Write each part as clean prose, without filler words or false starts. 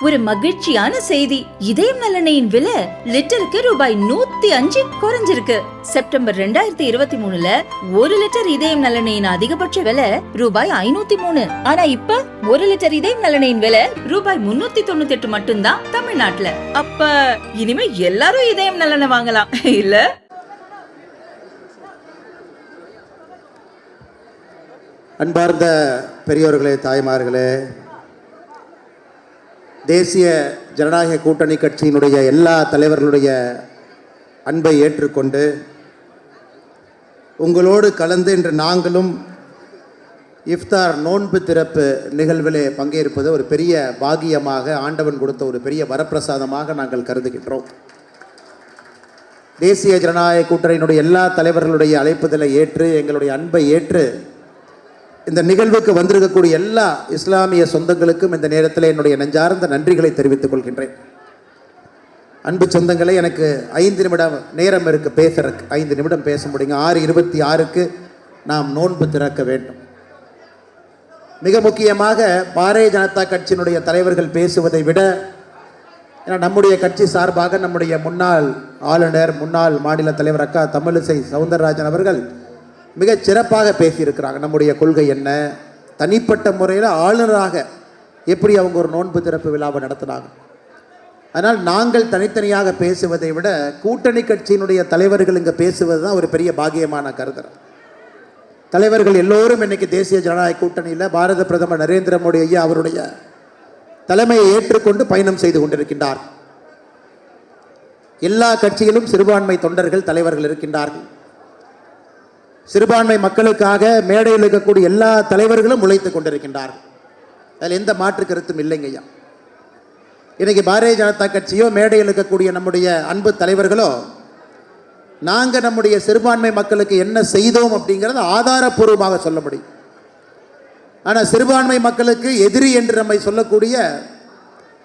ஒரு மகிழ்ச்சியான செய்தி. இதயம் நல்லெண்ணெயின் விலை லிட்டருக்கு ரூபாய் 105 குறைஞ்சிருக்கு. செப்டம்பர் 2023ல 1 லிட்டர் இதயம் நல்லெண்ணெயின் அதிகபட்ச விலை ரூபாய் 503. ஆனா இப்ப 1 லிட்டர் இதயம் நல்லெண்ணெயின் விலை ரூபாய் 398 மட்டும்தான் தமிழ்நாட்டுல. அப்ப இனிமே எல்லாரும் இதயம் நல்லெண்ணெய் வாங்கலாம் இல்ல? அன்பார்ந்த பெரியோர்களே, தாய்மார்களே, தேசிய ஜனநாயக கூட்டணி கட்சியினுடைய எல்லா தலைவர்களுடைய அன்பை ஏற்றுக்கொண்டு உங்களோடு கலந்து இன்று நாங்களும் இஃப்தார் நோன்பு திறப்பு நிகழ்விலே பங்கேற்பது ஒரு பெரிய பாகியமாக, ஆண்டவன் கொடுத்த ஒரு பெரிய வரப்பிரசாதமாக நாங்கள் கருதுகின்றோம். தேசிய ஜனநாயக கூட்டணியினுடைய எல்லா தலைவர்களுடைய அழைப்புதலை ஏற்று, எங்களுடைய அன்பை ஏற்று இந்த நிகழ்வுக்கு வந்திருக்கக்கூடிய எல்லா இஸ்லாமிய சொந்தங்களுக்கும் இந்த நேரத்தில் என்னுடைய நெஞ்சார்ந்த நன்றிகளை தெரிவித்துக் கொள்கின்றேன். அன்பு சொந்தங்களே, எனக்கு 5 நிமிடம் நேரம் இருக்குது பேசுறதுக்கு. 5 நிமிடம் பேச முடியுங்க. 6:26க்கு நாம் நோன்பு திறக்க வேண்டும். மிக முக்கியமாக பாரதிய ஜனதா கட்சியினுடைய தலைவர்கள் பேசுவதை விட, ஏன்னா நம்முடைய கட்சி சார்பாக நம்முடைய முன்னாள் ஆளுநர், முன்னாள் மாநில தலைவர் அக்கா தமிழிசை சவுந்தரராஜன் அவர்கள் மிகச் சிறப்பாக பேசியிருக்கிறாங்க. நம்முடைய கொள்கை என்ன, தனிப்பட்ட முறையில் ஆளுநராக எப்படி அவங்க ஒரு நோன்பு திறப்பு விழாவை நடத்தினாங்க. அதனால் நாங்கள் தனித்தனியாக பேசுவதை விட கூட்டணி கட்சியினுடைய தலைவர்கள் இங்கே பேசுவது தான் ஒரு பெரிய பாக்கியமான கருதுறேன். தலைவர்கள் எல்லோரும் இன்றைக்கி தேசிய ஜனநாயக கூட்டணியில் பாரத பிரதமர் நரேந்திர மோடி ஐயா அவருடைய தலைமையை ஏற்றுக்கொண்டு பயணம் செய்து கொண்டிருக்கின்றார். எல்லா கட்சியிலும் சிறுபான்மை தொண்டர்கள் தலைவர்கள் இருக்கின்றார்கள். சிறுபான்மை மக்களுக்காக மேடையில் இருக்கக்கூடிய எல்லா தலைவர்களும் உழைத்துக் கொண்டிருக்கின்றார்கள். அதில் எந்த மாற்று கருத்தும் இல்லைங்க ஐயா. இன்னைக்கு பாரதிய ஜனதா கட்சியோ, மேடையில் இருக்கக்கூடிய நம்முடைய அன்பு தலைவர்களோ, நாங்கள் நம்முடைய சிறுபான்மை மக்களுக்கு என்ன செய்தோம் அப்படிங்கிறத ஆதாரப்பூர்வமாக சொல்ல முடியும். ஆனால் சிறுபான்மை மக்களுக்கு எதிரி என்று நம்மை சொல்லக்கூடிய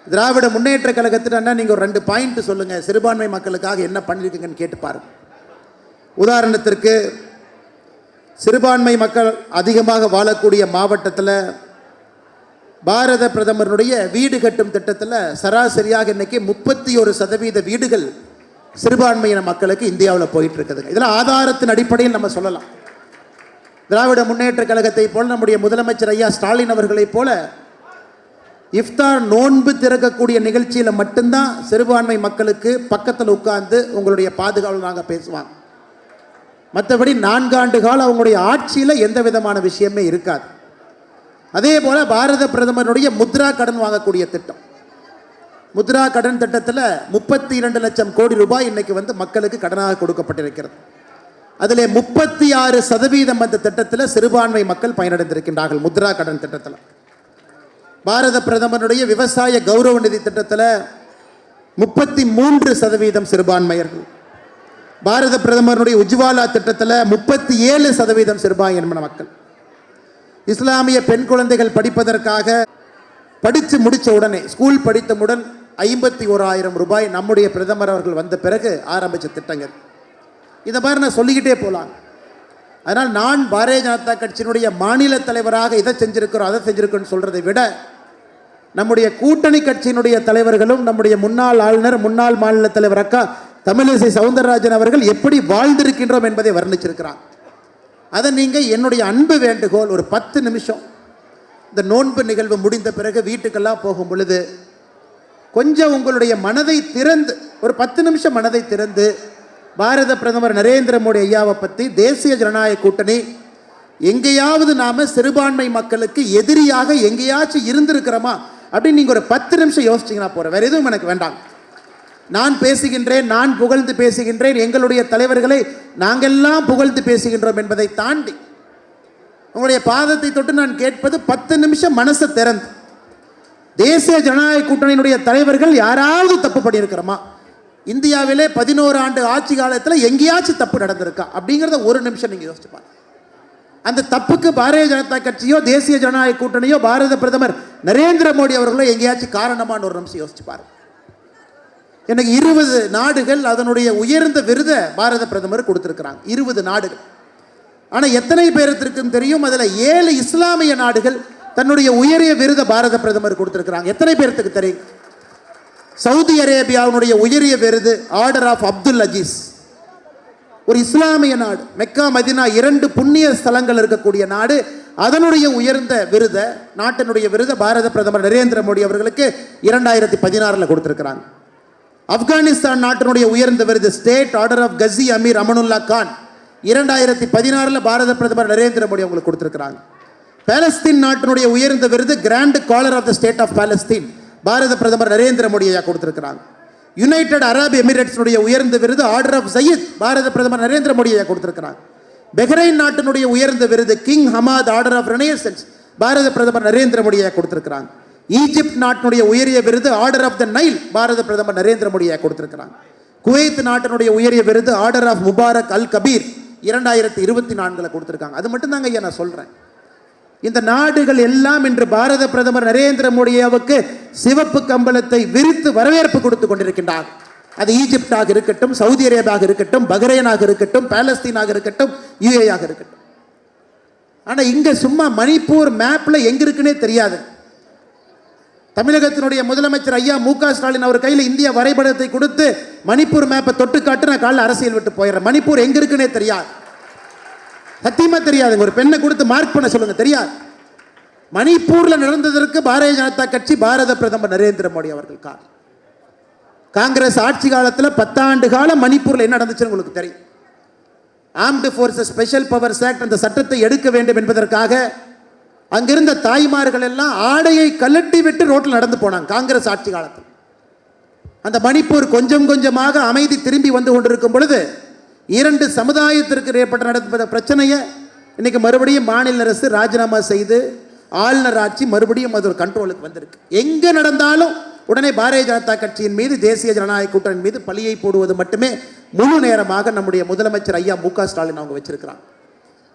திராவிட முன்னேற்ற கழகத்தில் நீங்கள் ஒரு 2 பாயிண்ட் சொல்லுங்கள், சிறுபான்மை மக்களுக்காக என்ன பண்ணியிருக்கீங்கன்னு கேட்டு பாருங்க. உதாரணத்திற்கு, சிறுபான்மை மக்கள் அதிகமாக வாழக்கூடிய மாவட்டத்தில் பாரத பிரதமருடைய வீடு கட்டும் திட்டத்தில் சராசரியாக இன்றைக்கி 31% வீடுகள் சிறுபான்மையின மக்களுக்கு இந்தியாவில் போயிட்டு இருக்குதுங்க. இதெல்லாம் ஆதாரத்தின் அடிப்படையில் நம்ம சொல்லலாம். திராவிட முன்னேற்ற கழகத்தை போல, நம்முடைய முதலமைச்சர் ஐயா ஸ்டாலின் அவர்களைப் போல இஃப்தார் நோன்பு திறக்கக்கூடிய நிகழ்ச்சியில் மட்டும்தான் சிறுபான்மை மக்களுக்கு பக்கத்தில் உட்கார்ந்து உங்களுடைய பாதுகாவல் நாங்கள் பேசுவாங்க. மற்றபடி 4 ஆண்டு காலம் அவங்களுடைய ஆட்சியில் எந்த விதமான விஷயமே இருக்காது. அதே போல் பாரத பிரதமருடைய முத்ரா கடன் வாங்கக்கூடிய திட்டம், முத்ரா கடன் திட்டத்தில் 32 லட்சம் கோடி ரூபாய் இன்னைக்கு மக்களுக்கு கடனாக கொடுக்கப்பட்டிருக்கிறது. அதில் 36% அந்த திட்டத்தில் சிறுபான்மை மக்கள் பயனடைந்திருக்கின்றார்கள். முத்ரா கடன் திட்டத்தில் பாரத பிரதமருடைய விவசாய கௌரவ நிதி திட்டத்தில் 33% சிறுபான்மையர்கள். பாரத பிரதமருடைய உஜ்வாலா திட்டத்தில் 37% சிறுபான்மையின மக்கள். இஸ்லாமிய பெண் குழந்தைகள் படிப்பதற்காக படித்து முடித்த உடனே, ஸ்கூல் படித்தவுடன் 51,000 ரூபாய் நம்முடைய பிரதமர் அவர்கள் வந்த பிறகு ஆரம்பித்த திட்டங்கள். இந்த மாதிரி நான் சொல்லிக்கிட்டே போகலாம். அதனால் நான் பாரதிய ஜனதா கட்சியினுடைய மாநில தலைவராக இதை செஞ்சிருக்கிறோம் அதை செஞ்சிருக்கோன்னு சொல்கிறதை விட, நம்முடைய கூட்டணி கட்சியினுடைய தலைவர்களும், நம்முடைய முன்னாள் ஆளுநர், முன்னாள் மாநில தலைவர் அக்கா தமிழிசை சவுந்தரராஜன் அவர்கள் எப்படி வாழ்ந்திருக்கின்றோம் என்பதை வர்ணிச்சிருக்கிறார். அதை நீங்கள் என்னுடைய அன்பு வேண்டுகோள், ஒரு 10 நிமிஷம் இந்த நோன்பு நிகழ்வு முடிந்த பிறகு வீட்டுக்கெல்லாம் போகும் பொழுது கொஞ்சம் உங்களுடைய மனதை திறந்து, ஒரு 10 நிமிஷம் மனதை திறந்து, பாரத பிரதமர் நரேந்திர மோடி ஐயாவை பற்றி, தேசிய ஜனநாயக கூட்டணி எங்கேயாவது நாம் சிறுபான்மை மக்களுக்கு எதிரியாக எங்கேயாச்சும் இருந்திருக்கிறோமா அப்படின்னு நீங்கள் ஒரு 10 நிமிஷம் யோசிச்சிங்கன்னா போகிற, வேறு எதுவும் எனக்கு வேண்டாம். நான் பேசுகின்றேன், நான் புகழ்ந்து பேசுகின்றேன், எங்களுடைய தலைவர்களை நாங்கெல்லாம் புகழ்ந்து பேசுகின்றோம் என்பதை தாண்டி உங்களுடைய பாதத்தை தொட்டு நான் கேட்பது 10 நிமிஷம் மனசை திறந்து, தேசிய ஜனநாயக கூட்டணியினுடைய தலைவர்கள் யாராவது தப்பு பண்ணியிருக்கிறோமா, இந்தியாவிலே 11 ஆண்டு ஆட்சி காலத்தில் எங்கேயாச்சும் தப்பு நடந்திருக்கா அப்படிங்கிறத ஒரு நிமிஷம் நீங்கள் யோசிச்சுப்பாங்க. அந்த தப்புக்கு பாரதிய ஜனதா கட்சியோ, தேசிய ஜனநாயக கூட்டணியோ, பாரத பிரதமர் நரேந்திர மோடி அவர்களோ எங்கேயாச்சும் காரணமான ஒரு நிமிஷம் யோசிச்சுப்பாரு. எனக்கு 20 நாடுகள் அதனுடைய உயர்ந்த விருதை பாரத பிரதமர் கொடுத்திருக்கிறாங்க. 20 நாடுகள். ஆனால் எத்தனை பேருக்கு தெரியும், அதில் 7 இஸ்லாமிய நாடுகள் தன்னுடைய உயரிய விருதை பாரத பிரதமர் கொடுத்திருக்கிறாங்க. எத்தனை பேருக்கு தெரியும்? சவுதி அரேபியாவுடைய உயரிய விருது ஆர்டர் ஆஃப் அப்துல் அஜீஸ். ஒரு இஸ்லாமிய நாடு, மெக்கா மதினா 2 புண்ணிய ஸ்தலங்கள் இருக்கக்கூடிய நாடு, அதனுடைய உயர்ந்த விருதை, நாட்டினுடைய விருதை பாரத பிரதமர் நரேந்திர மோடி அவர்களுக்கு 2016 கொடுத்திருக்கிறாங்க. ஆப்கானிஸ்தான் நாட்டினுடைய உயர்ந்த விருது state order of Ghazi Amir Amanullah Khan 2016 பாரத பிரதமர் நரேந்திர மோடி அவங்களுக்கு கொடுத்திருக்கிறாங்க. பாலஸ்தீன் நாட்டினுடைய உயர்ந்த விருது grand collar of the state of Palestine பாரத பிரதமர் நரேந்திர மோடி கொடுத்திருக்கிறாங்க. யுனைடெட் அரபு எமிரேட்ஸினுடைய உயர்ந்த விருது ஆர்டர் ஆஃப் சயீத் பாரத பிரதமர் நரேந்திர மோடி கொடுத்திருக்கிறாங்க. பஹ்ரைன் நாட்டினுடைய உயர்ந்த விருது king Hamad order of renaissance பாரத பிரதமர் நரேந்திர மோடி கொடுத்திருக்கிறாங்க. ஈஜிப்ட் நாட்டினுடைய உயரிய விருது ஆர்டர் ஆஃப் த நைல் பாரத பிரதமர் நரேந்திர மோடி கொடுத்திருக்கிறாங்க. குவைத் நாட்டினுடைய உயரிய விருது order of Mubarak al Kabeer 2024 கொடுத்திருக்காங்க. அது மட்டும் தாங்க ஐயா நான் சொல்றேன். இந்த நாடுகள் எல்லாம் இன்று பாரத பிரதமர் நரேந்திர மோடியாவுக்கு சிவப்பு கம்பளத்தை விரித்து வரவேற்பு கொடுத்து கொண்டிருக்கின்றார். அது ஈஜிப்டாக இருக்கட்டும், சவுதி அரேபியாக இருக்கட்டும், பஹ்ரைனாக இருக்கட்டும், பாலஸ்தீனாக இருக்கட்டும், யுஏஆக இருக்கட்டும். ஆனால் இங்கே சும்மா மணிப்பூர் மேப்பில் எங்கே இருக்குன்னே தெரியாது. தமிழகத்தினுடைய முதலமைச்சர் ஐயா மு.க. ஸ்டாலின் அவர் கையில் இந்திய வரைபடத்தை கொடுத்து மணிப்பூர் மேப்பை தொட்டு காட்டு, நான் காலைல அரசியல் விட்டு போயிடுறேன். மணிப்பூர் எங்கே இருக்குன்னே தெரியாது, சத்தியமா தெரியாதுங்க. ஒரு பெண்ணை கொடுத்து மார்க் பண்ண சொல்லுங்க, தெரியாது. மணிப்பூர்ல நடந்ததற்கு பாரதிய ஜனதா கட்சி, பாரத பிரதமர் நரேந்திர மோடி அவர்கள் காங்கிரஸ் ஆட்சி காலத்தில் 10 ஆண்டு காலம் மணிப்பூர்ல என்ன நடந்துச்சுன்னு உங்களுக்கு தெரியும். Armed forces special powers act அந்த சட்டத்தை எடுக்க வேண்டும் என்பதற்காக அங்கிருந்த தாய்மார்கள் எல்லாம் ஆடையை கலட்டி விட்டு ரோட்டில் நடந்து போனாங்க காங்கிரஸ் ஆட்சி காலத்தில். அந்த மணிப்பூர் கொஞ்சம் கொஞ்சமாக அமைதி திரும்பி வந்து கொண்டிருக்கும் பொழுது 2 சமுதாயத்திற்கு ஏற்பட்ட நடந்த பிரச்சனையை இன்னைக்கு மறுபடியும் மாநில அரசு ராஜினாமா செய்து ஆளுநர் ஆட்சி மறுபடியும் அது ஒரு கண்ட்ரோலுக்கு வந்திருக்கு. எங்கே நடந்தாலும் உடனே பாரதிய ஜனதா கட்சியின் மீது, தேசிய ஜனநாயக கூட்டணியின் மீது பழியை போடுவது மட்டுமே முழு நேரமாக நம்முடைய முதலமைச்சர் ஐயா மு.க. ஸ்டாலின் அவங்க வச்சிருக்கிறாங்க.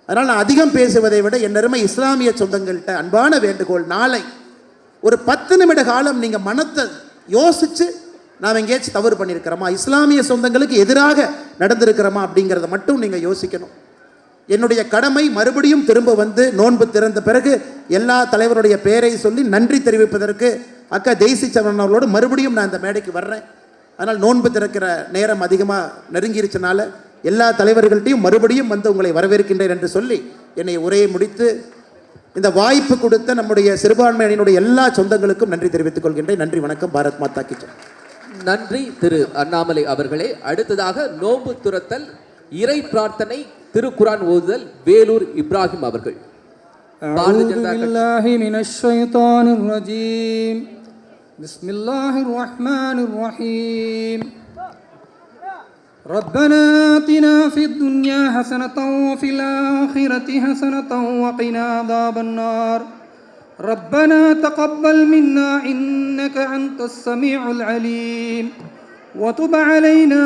அதனால் நான் அதிகம் பேசுவதை விட என் அருமை இஸ்லாமிய சொந்தங்கள்கிட்ட அன்பான வேண்டுகோள், நாளை ஒரு 10 நிமிட காலம் நீங்கள் மனத்தை யோசிச்சு நாம் எங்கேயாச்சும் தவறு பண்ணியிருக்கிறோமா, இஸ்லாமிய சொந்தங்களுக்கு எதிராக நடந்திருக்கிறோமா அப்படிங்கிறத மட்டும் நீங்கள் யோசிக்கணும். என்னுடைய கடமை மறுபடியும் திரும்ப வந்து நோன்பு திறந்த பிறகு எல்லா தலைவருடைய பெயரை சொல்லி நன்றி தெரிவிப்பதற்கு அக்கா தேசி சரண் அவர்களோடு மறுபடியும் நான் இந்த மேடைக்கு வர்றேன். அதனால் நோன்பு திறக்கிற நேரம் அதிகமாக நெருங்கிருச்சனால எல்லா தலைவர்கள்ட்டையும் மறுபடியும் வந்து உங்களை வரவேற்கின்றேன் என்று சொல்லி என்னை உரையை முடித்து இந்த வாய்ப்பு கொடுத்த நம்முடைய சிறுபான்மை அணியினுடைய எல்லா சொந்தங்களுக்கும் நன்றி தெரிவித்துக் கொள்கின்றேன். நன்றி, வணக்கம். பாரத் மாதா கி ஜெய். நன்றி திரு அண்ணாமலை அவர்களே. அடுத்ததாக நோன்பு துறத்தல், இறை பிரார்த்தனை, திருக்குரான் ஓதுதல் வேலூர் இப்ராஹிம் அவர்கள். ربنا آتنا في الدنيا حسنة وفي الآخرة حسنة وقنا عذاب النار. ربنا تقبل منا إنك أنت السميع العليم وتب علينا